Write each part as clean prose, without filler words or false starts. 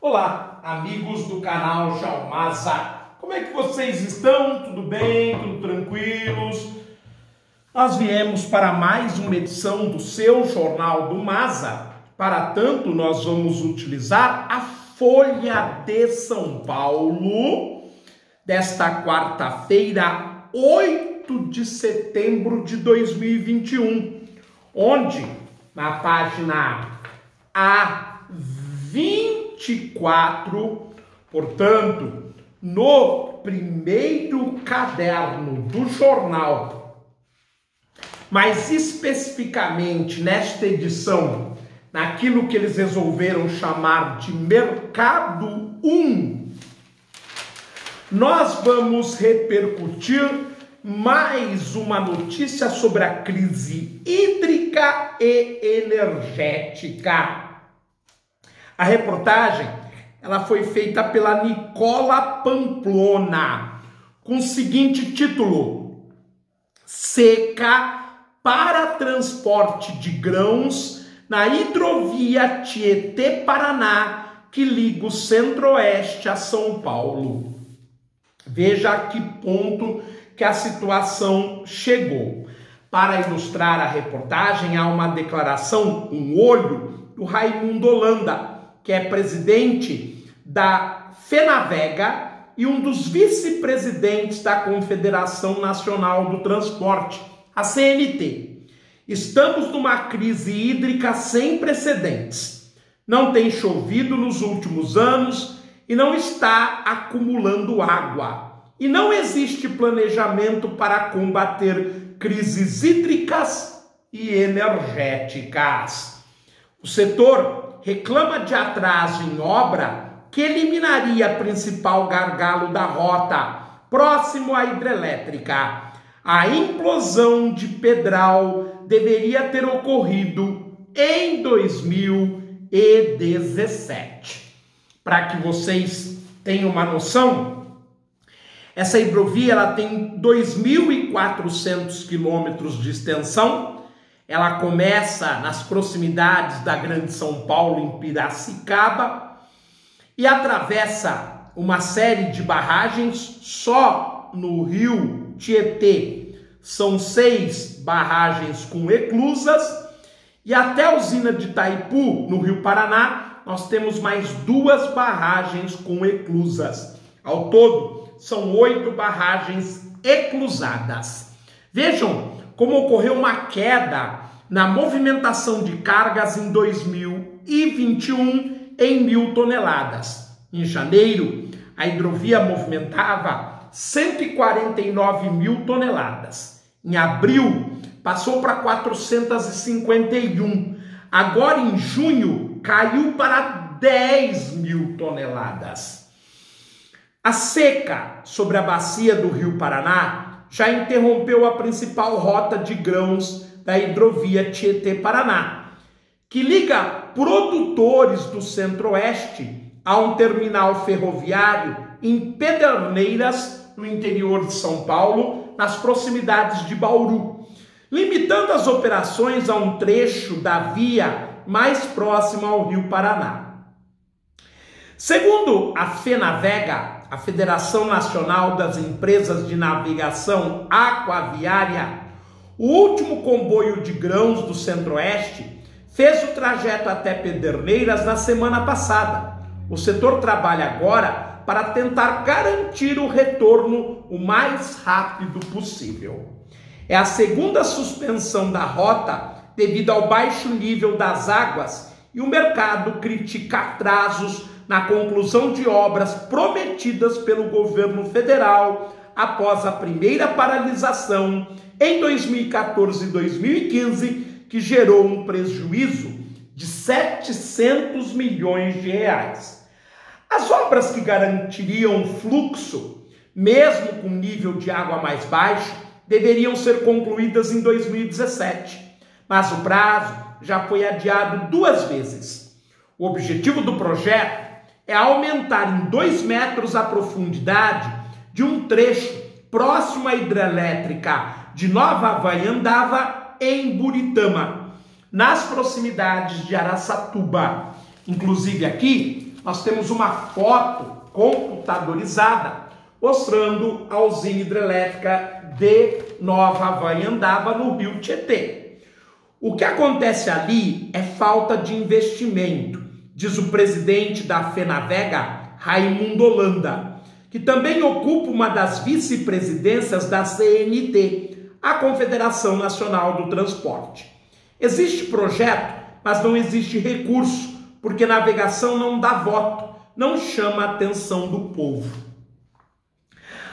Olá, amigos do canal Jalmasa. Como é que vocês estão? Tudo bem? Tudo tranquilos? Nós viemos para mais uma edição do seu Jornal do Masa. Para tanto, nós vamos utilizar a Folha de São Paulo desta quarta-feira, 8 de setembro de 2021, onde, na página A24, portanto, no primeiro caderno do jornal, mais especificamente nesta edição, naquilo que eles resolveram chamar de Mercado 1, nós vamos repercutir mais uma notícia sobre a crise hídrica e energética. A reportagem ela foi feita pela Nicola Pamplona, com o seguinte título: Seca para transporte de grãos na hidrovia Tietê-Paraná, que liga o Centro-Oeste a São Paulo. Veja a que ponto que a situação chegou. Para ilustrar a reportagem, há uma declaração, um olho, do Raimundo Holanda, que é presidente da FENAVEGA e um dos vice-presidentes da Confederação Nacional do Transporte, a CNT. Estamos numa crise hídrica sem precedentes. Não tem chovido nos últimos anos e não está acumulando água. E não existe planejamento para combater crises hídricas e energéticas. O setor reclama de atraso em obra que eliminaria o principal gargalo da rota, próximo à hidrelétrica. A implosão de Pedral deveria ter ocorrido em 2017. Para que vocês tenham uma noção, essa hidrovia ela tem 2.400 quilômetros de extensão. Ela começa nas proximidades da Grande São Paulo, em Piracicaba, e atravessa uma série de barragens. Só no rio Tietê são 6 barragens com eclusas, e até a usina de Itaipu, no Rio Paraná, nós temos mais 2 barragens com eclusas. Ao todo, são 8 barragens eclusadas. Vejam como ocorreu uma queda na movimentação de cargas em 2021 em 1.000 toneladas. Em janeiro, a hidrovia movimentava 149.000 toneladas. Em abril, passou para 451. Agora, em junho, caiu para 10.000 toneladas. A seca sobre a bacia do Rio Paraná já interrompeu a principal rota de grãos da hidrovia Tietê-Paraná, que liga produtores do Centro-Oeste a um terminal ferroviário em Pederneiras, no interior de São Paulo, nas proximidades de Bauru, limitando as operações a um trecho da via mais próximo ao Rio Paraná. Segundo a FENAVEGA, a Federação Nacional das Empresas de Navegação Aquaviária, o último comboio de grãos do Centro-Oeste fez o trajeto até Pederneiras na semana passada. O setor trabalha agora para tentar garantir o retorno o mais rápido possível. É a segunda suspensão da rota devido ao baixo nível das águas, e o mercado critica atrasos na conclusão de obras prometidas pelo governo federal após a primeira paralisação em 2014 e 2015, que gerou um prejuízo de 700 milhões de reais. As obras que garantiriam o fluxo, mesmo com nível de água mais baixo, deveriam ser concluídas em 2017, mas o prazo já foi adiado 2 vezes. O objetivo do projeto é aumentar em 2 metros a profundidade de um trecho próximo à hidrelétrica de Nova Havaiandava, em Buritama, nas proximidades de Araçatuba. Inclusive aqui nós temos uma foto computadorizada mostrando a usina hidrelétrica de Nova Vanhandava, no rio Tietê. O que acontece ali é falta de investimento, diz o presidente da FeNavega, Raimundo Holanda, que também ocupa uma das vice-presidências da CNT, a Confederação Nacional do Transporte. Existe projeto, mas não existe recurso, porque navegação não dá voto, não chama a atenção do povo.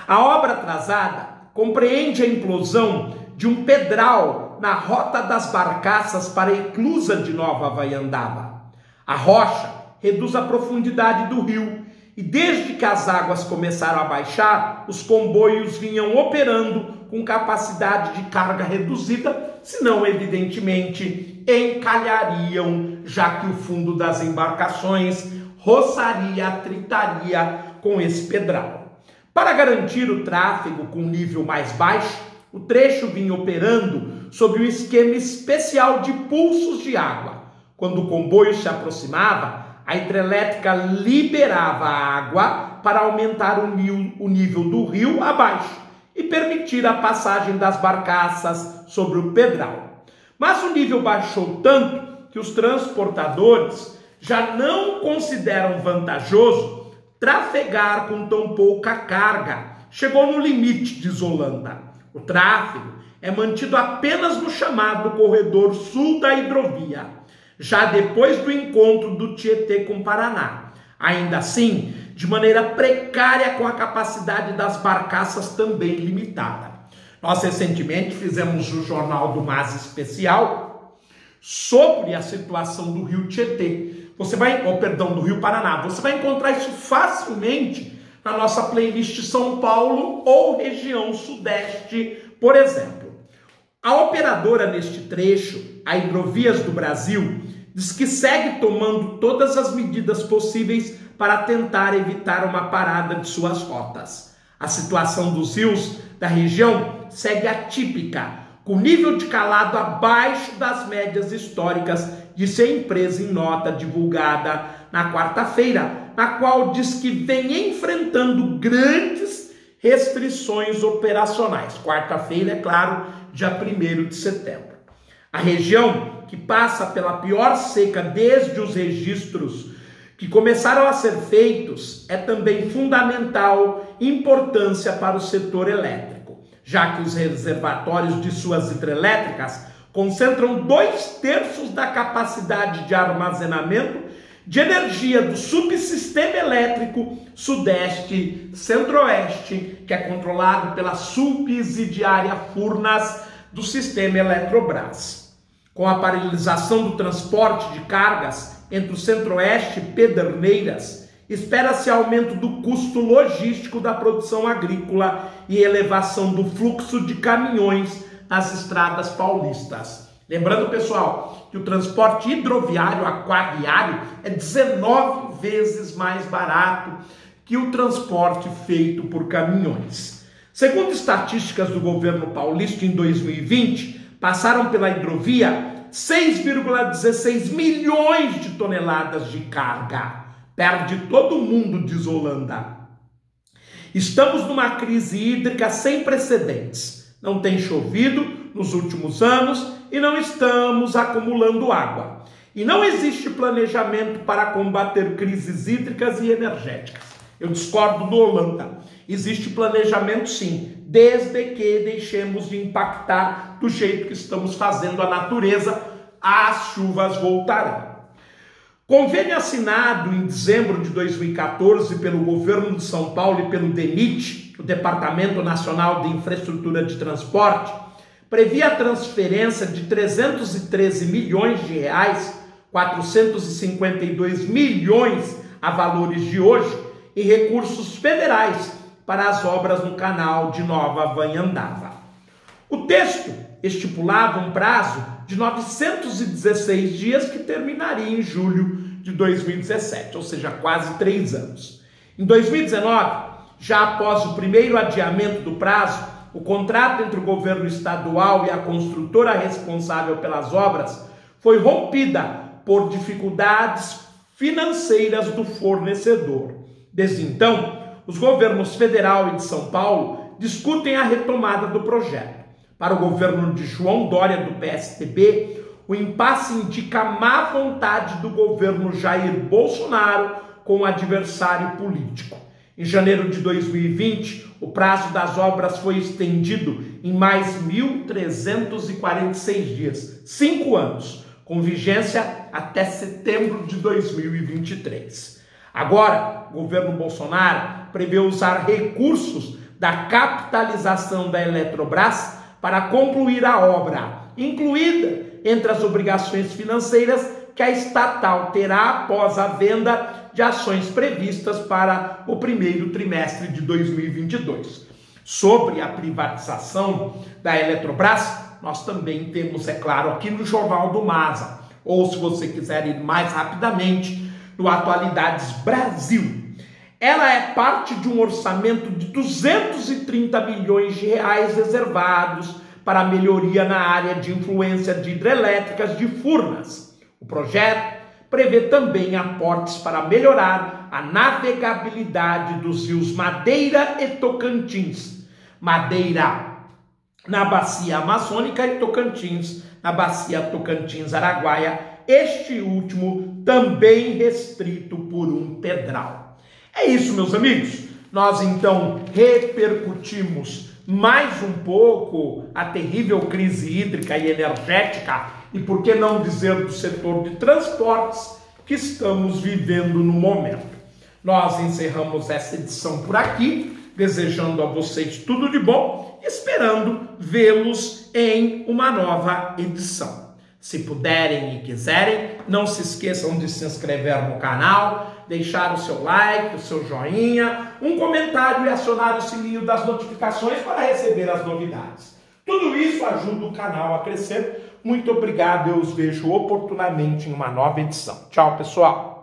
A obra atrasada compreende a implosão de um pedral na rota das barcaças para a eclusa de Nova Vanhandava. A rocha reduz a profundidade do rio e desde que as águas começaram a baixar, os comboios vinham operando com capacidade de carga reduzida, senão, evidentemente, encalhariam, já que o fundo das embarcações roçaria, atritaria com esse pedral. Para garantir o tráfego com nível mais baixo, o trecho vinha operando sob um esquema especial de pulsos de água. Quando o comboio se aproximava, a hidrelétrica liberava a água para aumentar o nível do rio abaixo e permitir a passagem das barcaças sobre o pedral. Mas o nível baixou tanto que os transportadores já não consideram vantajoso trafegar com tão pouca carga. Chegou no limite, diz Holanda. O tráfego é mantido apenas no chamado corredor sul da hidrovia, já depois do encontro do Tietê com o Paraná. Ainda assim, de maneira precária, com a capacidade das barcaças também limitada. Nós recentemente fizemos o Jornal do MAS especial sobre a situação do rio Tietê. Do Rio Paraná. Você vai encontrar isso facilmente na nossa playlist São Paulo ou região Sudeste, por exemplo. A operadora neste trecho, a Hidrovias do Brasil, diz que segue tomando todas as medidas possíveis para tentar evitar uma parada de suas rotas. A situação dos rios da região segue atípica, com nível de calado abaixo das médias históricas, disse a empresa em nota divulgada na quarta-feira, na qual diz que vem enfrentando grandes restrições operacionais. Quarta-feira, é claro, dia 1º de setembro. A região, que passa pela pior seca desde os registros que começaram a ser feitos, é também fundamental importância para o setor elétrico, já que os reservatórios de suas hidrelétricas concentram 2/3 da capacidade de armazenamento de energia do subsistema elétrico Sudeste Centro-Oeste, que é controlado pela subsidiária Furnas do sistema Eletrobras. Com a paralisação do transporte de cargas entre o Centro-Oeste e Pederneiras, espera-se aumento do custo logístico da produção agrícola e elevação do fluxo de caminhões nas estradas paulistas. Lembrando, pessoal, que o transporte hidroviário aquaviário é 19 vezes mais barato que o transporte feito por caminhões. Segundo estatísticas do governo paulista, em 2020, passaram pela hidrovia 6,16 milhões de toneladas de carga. Perde todo mundo, diz Holanda. Estamos numa crise hídrica sem precedentes. Não tem chovido nos últimos anos e não estamos acumulando água. E não existe planejamento para combater crises hídricas e energéticas. Eu discordo do Holanda. Existe planejamento sim, desde que deixemos de impactar do jeito que estamos fazendo a natureza, as chuvas voltarão. Convênio assinado em dezembro de 2014 pelo governo de São Paulo e pelo DENIT, o Departamento Nacional de Infraestrutura de Transporte, previa a transferência de 313 milhões de reais, 452 milhões a valores de hoje, em recursos federais para as obras no canal de Nova Vanhandava. O texto estipulava um prazo de 916 dias que terminaria em julho de 2017, ou seja, quase 3 anos. Em 2019, já após o primeiro adiamento do prazo, o contrato entre o governo estadual e a construtora responsável pelas obras foi rompida por dificuldades financeiras do fornecedor. Desde então, os governos federal e de São Paulo discutem a retomada do projeto. Para o governo de João Dória, do PSDB, o impasse indica a má vontade do governo Jair Bolsonaro com o adversário político. Em janeiro de 2020, o prazo das obras foi estendido em mais 1.346 dias, 5 anos, com vigência até setembro de 2023. Agora, o governo Bolsonaro prevê usar recursos da capitalização da Eletrobras para concluir a obra, incluída entre as obrigações financeiras que a estatal terá após a venda de ações previstas para o primeiro trimestre de 2022. Sobre a privatização da Eletrobras, nós também temos, é claro, aqui no Jornal do Maza, ou se você quiser ir mais rapidamente, no Atualidades Brasil. Ela é parte de um orçamento de 230 bilhões de reais reservados para a melhoria na área de influência de hidrelétricas de Furnas. O projeto prevê também aportes para melhorar a navegabilidade dos rios Madeira e Tocantins. Madeira na bacia amazônica e Tocantins na bacia Tocantins-Araguaia, este último também restrito por um pedral. É isso, meus amigos. Nós então repercutimos mais um pouco a terrível crise hídrica e energética e, por que não dizer, do setor de transportes que estamos vivendo no momento. Nós encerramos essa edição por aqui, desejando a vocês tudo de bom e esperando vê-los em uma nova edição. Se puderem e quiserem, não se esqueçam de se inscrever no canal, deixar o seu like, o seu joinha, um comentário e acionar o sininho das notificações para receber as novidades. Tudo isso ajuda o canal a crescer. Muito obrigado, eu os vejo oportunamente em uma nova edição. Tchau, pessoal!